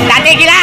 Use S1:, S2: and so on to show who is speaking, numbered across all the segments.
S1: Dati gila.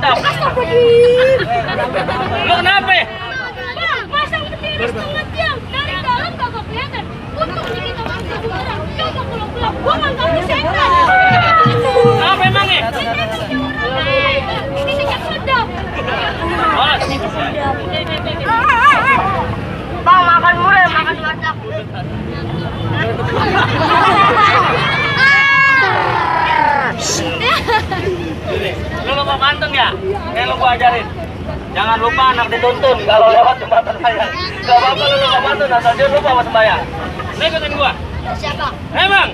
S1: sedap. Lu kenapa?
S2: Pasang berdiri setengah jam dari dalam kagak kelihatan. Untung nih kita masuk barang. Coba pulang-pulang gua nggak tahu setan.
S1: Apa emangnya?
S2: Ini yang sedap. Bang makan murah, makan banyak.
S1: Lu lupa pantun ya? Lu gua ajarin. Jangan lupa anak dituntun kalau lewat jembatan layang. Gak apa-apa lu lupa pantun, asal dia lupa sama sembahyang. Lu ikutin gua.
S2: Siapa?
S1: Bang,
S2: Bang.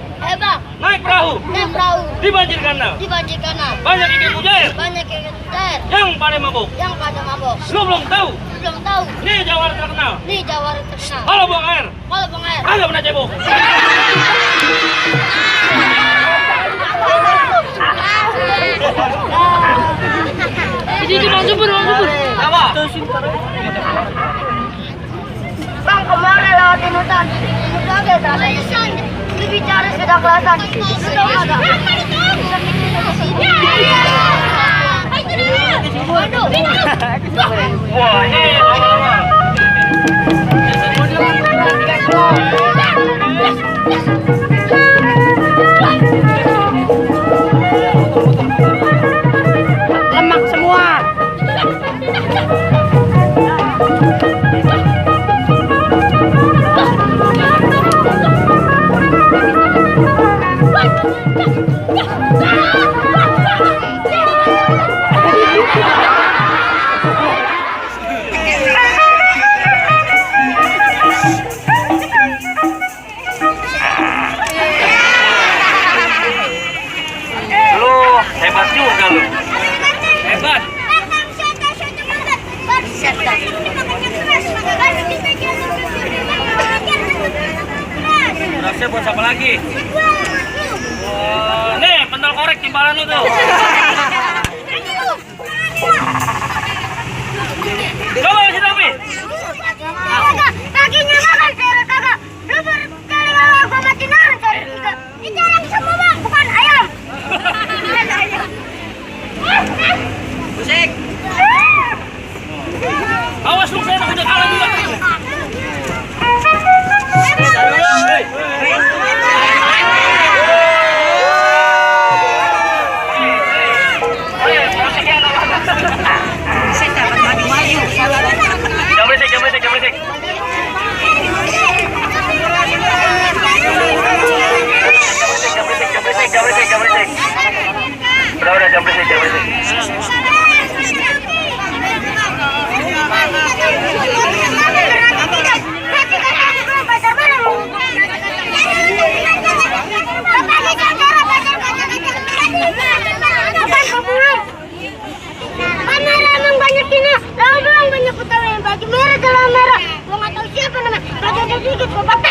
S1: naik perahu.
S2: Naik perahu.
S1: Di banjir kanal.
S2: Di banjir kanal.
S1: Banyak ikan mujair.
S2: Banyak ikan mujair.
S1: Yang pada mabuk.
S2: Yang pada mabok.
S1: Lu belum tahu.
S2: Belum tahu.
S1: Ini jawara terkenal.
S2: Nih jawara terkenal.
S1: Kalau buang air,
S2: Kalau buang air.
S1: agak pernah cebok.
S2: Jadi bang subur.
S1: Apa?
S2: Bang kemarin lewatin hutan. Itu agak rasanya. Berbicara sudah kelasan. Lu tahu agak? Waduh.
S1: Wah, ini
S3: lemak semua.
S1: lu hebat juga lu. Hebat. Rasanya buat siapa lagi? Nih, pentol korek timpalan lu tuh. Coba kasih tapi.
S2: Kakinya makan cara kagak. Lu berkali lawan gua mati nahan cara tiga. Ini jarang semua bang, bukan ayam.
S1: Musik. Awas lu, saya udah kalah juga. Jangan berisik. Udah, jangan berisik.
S2: Banyak utama yang baju merah, celana merah. Gua nggak tahu siapa namanya. Baju sedikit, gua pakai.